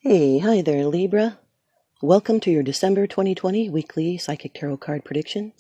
Hi there, Libra. Welcome to your December 2020 weekly Psychic Tarot card prediction.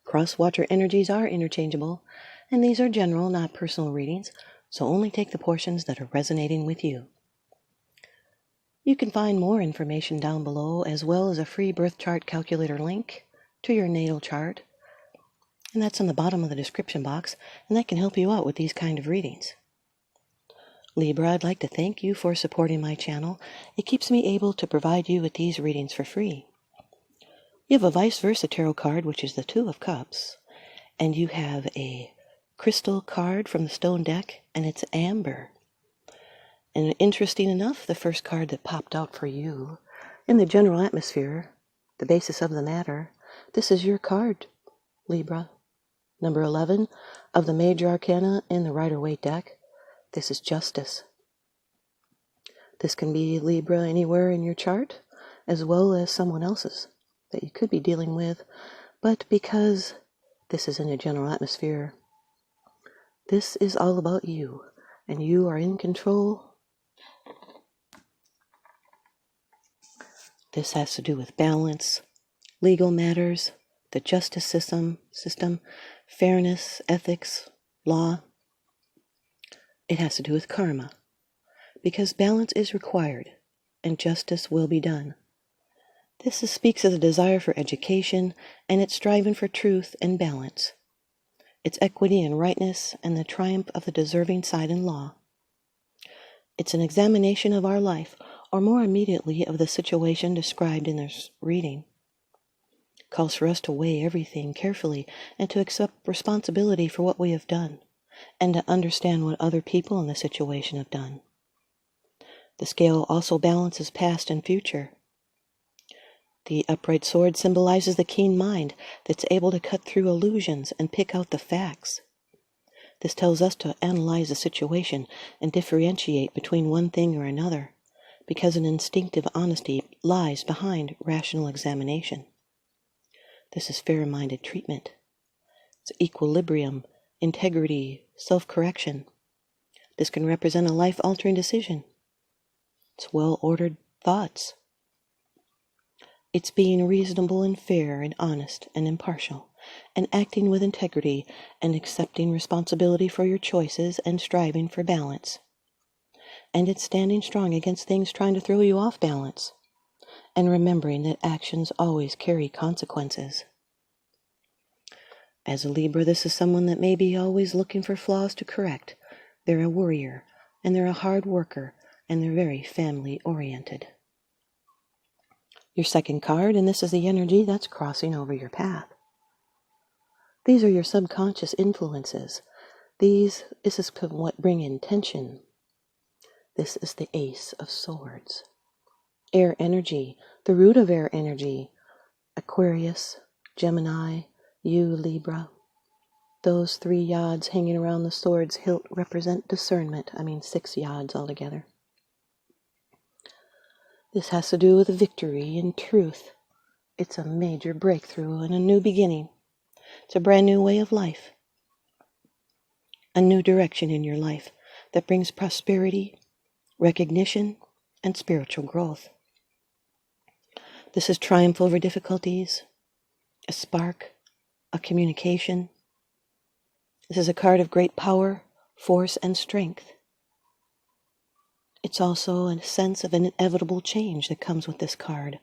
Cross-watcher energies are interchangeable, and these are general, not personal readings, so only take the portions that are resonating with you. You can find more information down below, as well as a free birth chart calculator link to your natal chart, and that's on the bottom of the description box, and that can help you out with these kind of readings. Libra, I'd like to thank you for supporting my channel. It keeps me able to provide you with these readings for free. You have a ViceVersa Tarot card, which is the Two of Cups, and you have a crystal card from the stone deck, and it's amber. And interesting enough, the first card that popped out for you in the general atmosphere, the basis of the matter, this is your card, Libra. Number 11 of the Major Arcana in the Rider-Waite deck. This is justice. This can be Libra anywhere in your chart, as well as someone else's that you could be dealing with, but because this is in a general atmosphere, this is all about you, and you are in control. This has to do with balance, legal matters, the justice system, fairness, ethics, law. It has to do with karma, because balance is required, and justice will be done. This speaks of a desire for education, and it's striving for truth and balance. It's equity and rightness, and the triumph of the deserving side in law. It's an examination of our life, or more immediately of the situation described in this reading. It calls for us to weigh everything carefully, and to accept responsibility for what we have done, and to understand what other people in the situation have done. The scale also balances past and future. The upright sword symbolizes the keen mind that's able to cut through illusions and pick out the facts. This tells us to analyze the situation and differentiate between one thing or another, because an instinctive honesty lies behind rational examination. This is fair-minded treatment. It's equilibrium, integrity, self-correction. This can represent a life-altering decision. It's well-ordered thoughts. It's being reasonable and fair and honest and impartial, and acting with integrity and accepting responsibility for your choices and striving for balance. And it's standing strong against things trying to throw you off balance, and remembering that actions always carry consequences. As a Libra, this is someone that may be always looking for flaws to correct. They're a worrier, and they're a hard worker, and they're very family-oriented. Your second card, and this is the energy that's crossing over your path. These are your subconscious influences. This is what bring in tension. This is the Ace of Swords. Air energy, the root of air energy. Aquarius, Gemini, you, Libra. Those 3 yods hanging around the sword's hilt represent discernment. 6 yods altogether. This has to do with victory and truth. It's a major breakthrough and a new beginning. It's a brand new way of life. A new direction in your life that brings prosperity, recognition, and spiritual growth. This is triumph over difficulties, a spark, a communication. This is a card of great power, force, and strength. It's also a sense of an inevitable change that comes with this card.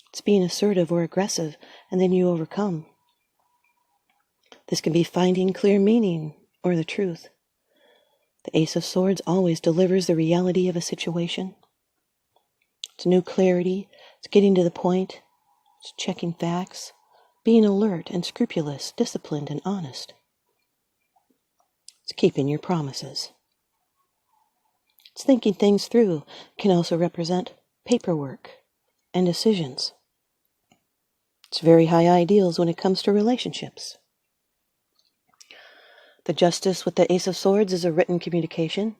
It's being assertive or aggressive, and then you overcome. This can be finding clear meaning or the truth. The Ace of Swords always delivers the reality of a situation. It's new clarity. It's getting to the point. It's checking facts, being alert and scrupulous, disciplined and honest. It's keeping your promises. It's thinking things through. Can also represent paperwork and decisions. It's very high ideals when it comes to relationships. The Justice with the Ace of Swords is a written communication.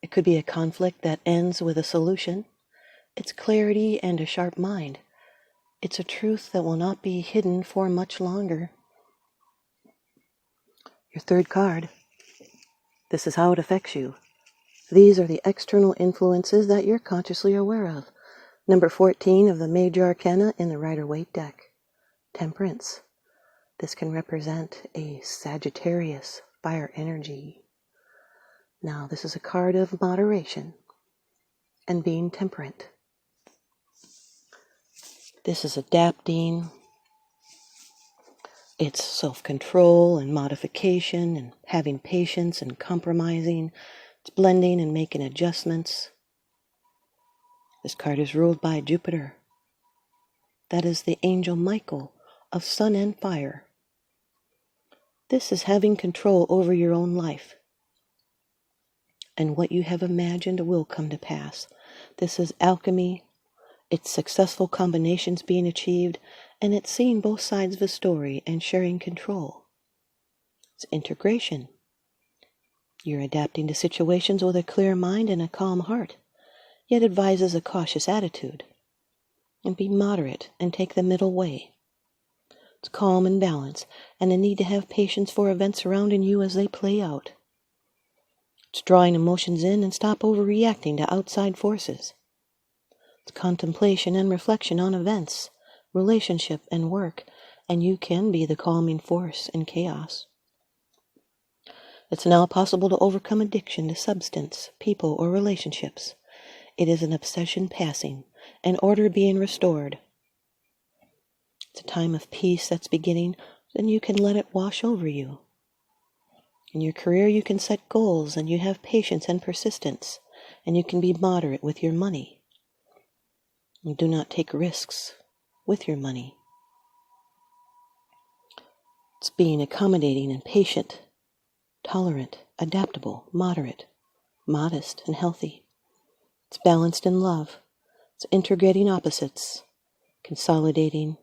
It could be a conflict that ends with a solution. It's clarity and a sharp mind. It's a truth that will not be hidden for much longer. Your third card. This is how it affects you. These are the external influences that you're consciously aware of. Number 14 of the Major Arcana in the Rider-Waite deck, Temperance. This can represent a Sagittarius fire energy. Now, this is a card of moderation and being temperate. This is adapting. It's self-control and modification and having patience and compromising. It's blending and making adjustments. This card is ruled by Jupiter. That is the angel Michael of sun and fire. This is having control over your own life. And what you have imagined will come to pass. This is alchemy. It's successful combinations being achieved, and it's seeing both sides of the story and sharing control. It's integration. You're adapting to situations with a clear mind and a calm heart, yet advises a cautious attitude. And be moderate and take the middle way. It's calm and balance, and a need to have patience for events surrounding you as they play out. It's drawing emotions in and stop overreacting to outside forces. It's contemplation and reflection on events, relationship, and work, and you can be the calming force in chaos. It's now possible to overcome addiction to substance, people, or relationships. It is an obsession passing, and order being restored. It's a time of peace that's beginning, and you can let it wash over you. In your career, you can set goals, and you have patience and persistence, and you can be moderate with your money. You do not take risks with your money. It's being accommodating and patient, tolerant, adaptable, moderate, modest, and healthy. It's balanced in love. It's integrating opposites, consolidating,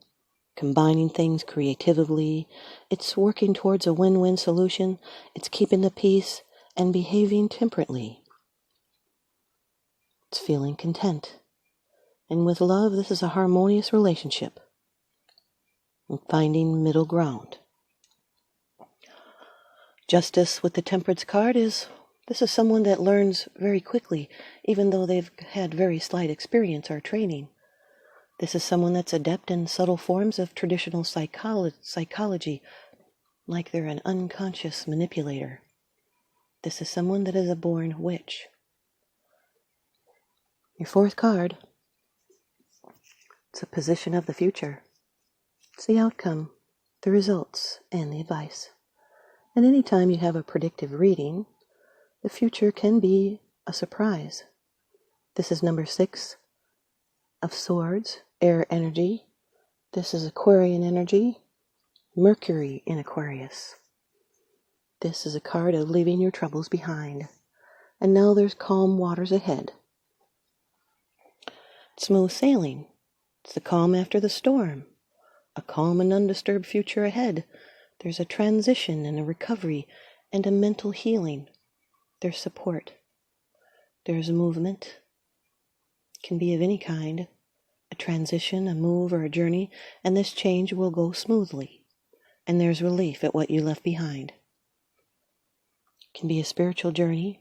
combining things creatively. It's working towards a win-win solution. It's keeping the peace and behaving temperately. It's feeling content. And with love, this is a harmonious relationship. And finding middle ground. Justice with the Temperance card is, this is someone that learns very quickly, even though they've had very slight experience or training. This is someone that's adept in subtle forms of traditional psychology, like they're an unconscious manipulator. This is someone that is a born witch. Your fourth card, it's a position of the future. It's the outcome, the results, and the advice. And anytime you have a predictive reading, the future can be a surprise. This is number 6 of Swords, air energy. This is Aquarian energy, Mercury in Aquarius. This is a card of leaving your troubles behind. And now there's calm waters ahead. Smooth sailing. It's the calm after the storm. A calm and undisturbed future ahead. There's a transition and a recovery and a mental healing. There's support. There's movement. It can be of any kind. A transition, a move, or a journey, and this change will go smoothly. And there's relief at what you left behind. It can be a spiritual journey.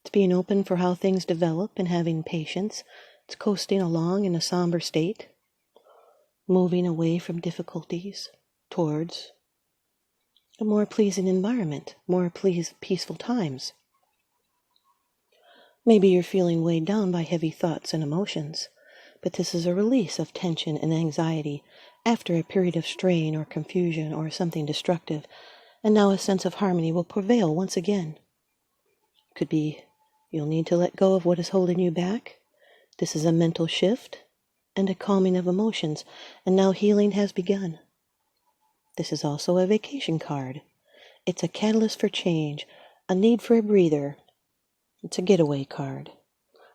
It's being open for how things develop and having patience. It's coasting along in a somber state. Moving away from difficulties towards a more pleasing environment, more peaceful times. Maybe you're feeling weighed down by heavy thoughts and emotions, but this is a release of tension and anxiety after a period of strain or confusion or something destructive, and now a sense of harmony will prevail once again. Could be you'll need to let go of what is holding you back. This is a mental shift and a calming of emotions, and now healing has begun. This is also a vacation card. It's a catalyst for change, a need for a breather. It's a getaway card.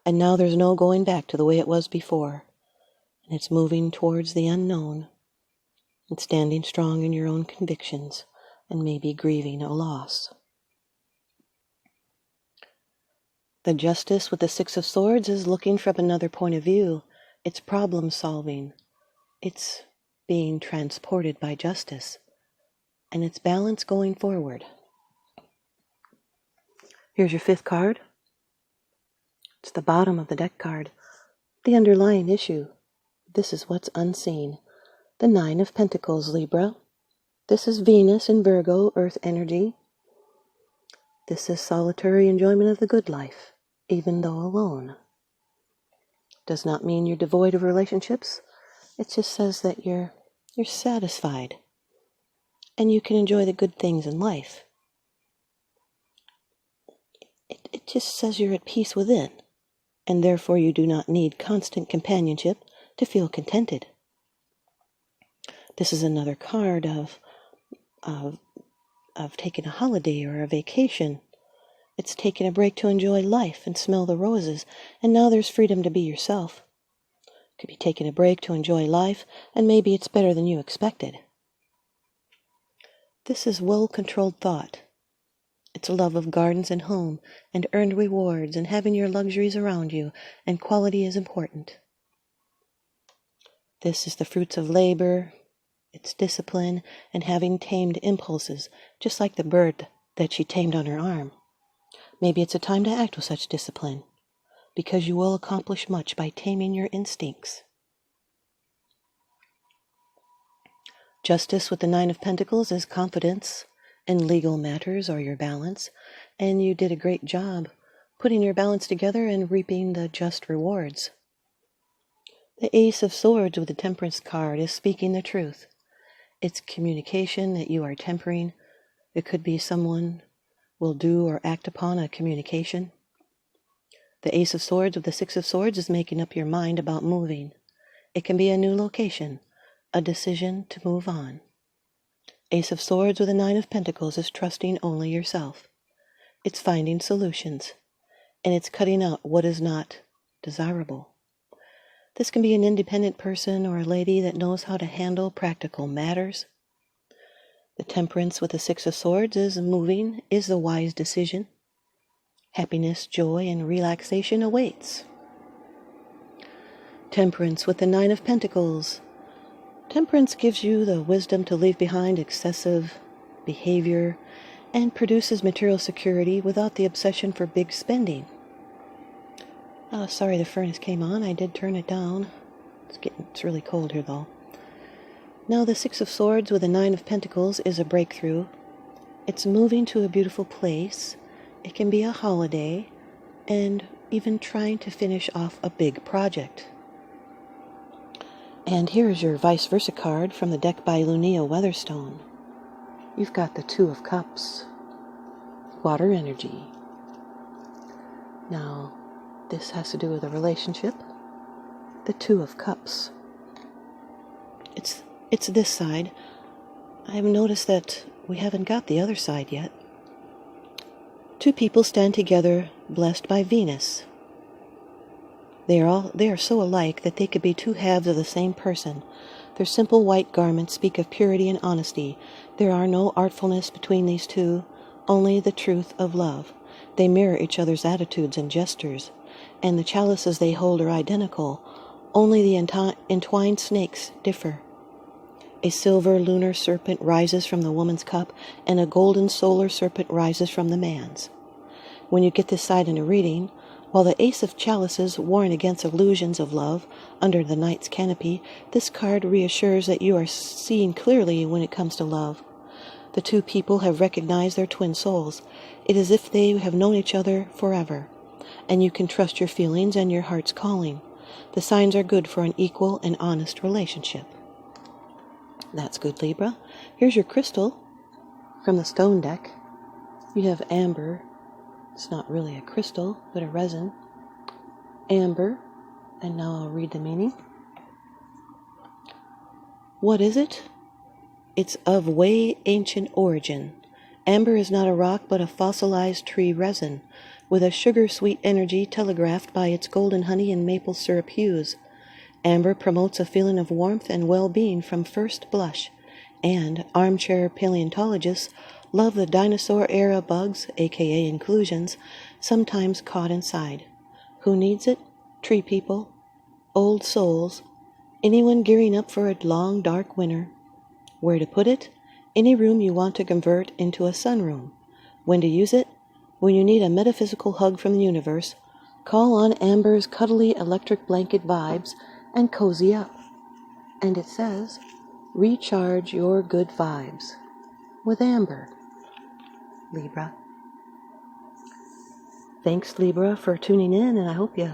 And now there's no going back to the way it was before. And it's moving towards the unknown. It's standing strong in your own convictions and maybe grieving a loss. The Justice with the 6 of Swords is looking from another point of view. It's problem solving. It's being transported by justice. And it's balance going forward. Here's your 5th card. It's the bottom of the deck card. The underlying issue. This is what's unseen. The Nine of Pentacles, Libra. This is Venus in Virgo, Earth energy. This is solitary enjoyment of the good life, even though alone. Does not mean you're devoid of relationships. It just says that you're satisfied and you can enjoy the good things in life. It just says you're at peace within, and therefore you do not need constant companionship to feel contented. This is another card of taking a holiday or a vacation. It's taking a break to enjoy life and smell the roses, and now there's freedom to be yourself. Could be taking a break to enjoy life, and maybe it's better than you expected. This is well-controlled thought. It's a love of gardens and home, and earned rewards, and having your luxuries around you, and quality is important. This is the fruits of labor, it's discipline, and having tamed impulses, just like the bird that she tamed on her arm. Maybe it's a time to act with such discipline, because you will accomplish much by taming your instincts. Justice with the Nine of Pentacles is confidence in legal matters or your balance, and you did a great job putting your balance together and reaping the just rewards. The Ace of Swords with the Temperance card is speaking the truth. It's communication that you are tempering. It could be someone will do or act upon a communication. The Ace of Swords with the Six of Swords is making up your mind about moving. It can be a new location, a decision to move on. Ace of Swords with the Nine of Pentacles is trusting only yourself. It's finding solutions, and it's cutting out what is not desirable. This can be an independent person or a lady that knows how to handle practical matters. The Temperance with the Six of Swords is moving is the wise decision. Happiness, joy, and relaxation awaits. Temperance with the Nine of Pentacles. Temperance gives you the wisdom to leave behind excessive behavior and produces material security without the obsession for big spending. Oh, sorry the furnace came on. I did turn it down. It's really cold here though. Now the Six of Swords with the Nine of Pentacles is a breakthrough. It's moving to a beautiful place. It can be a holiday and even trying to finish off a big project. And here's your Vice Versa card from the deck by Lunaea Weatherstone. You've got the Two of Cups, water energy. Now, this has to do with a relationship. The Two of Cups. It's this side. I've noticed that we haven't got the other side yet. Two people stand together, blessed by Venus. They are so alike that they could be two halves of the same person. Their simple white garments speak of purity and honesty. There are no artfulness between these two, only the truth of love. They mirror each other's attitudes and gestures, and the chalices they hold are identical. Only the entwined snakes differ. A silver lunar serpent rises from the woman's cup, and a golden solar serpent rises from the man's. When you get this side in a reading, while the Ace of Chalices warn against illusions of love under the Knight's canopy, this card reassures that you are seeing clearly when it comes to love. The two people have recognized their twin souls. It is as if they have known each other forever, and you can trust your feelings and your heart's calling. The signs are good for an equal and honest relationship. That's good, Libra. Here's your crystal from the stone deck. You have amber. It's not really a crystal, but a resin. Amber. And now I'll read the meaning. What is it? It's of way ancient origin. Amber is not a rock, but a fossilized tree resin, with a sugar-sweet energy telegraphed by its golden honey and maple syrup hues. Amber promotes a feeling of warmth and well-being from first blush, and armchair paleontologists love the dinosaur-era bugs, aka inclusions, sometimes caught inside. Who needs it? Tree people, old souls, anyone gearing up for a long, dark winter. Where to put it? Any room you want to convert into a sunroom. When to use it? When you need a metaphysical hug from the universe, Call on Amber's cuddly electric blanket vibes and cozy up. And it says, recharge your good vibes with Amber. Libra. Thanks, Libra, for tuning in, and I hope you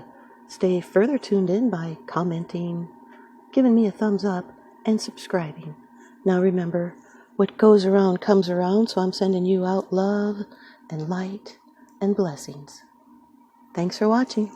stay further tuned in by commenting, giving me a thumbs up, and subscribing. Now remember, what goes around comes around, so I'm sending you out love and light and blessings. Thanks for watching.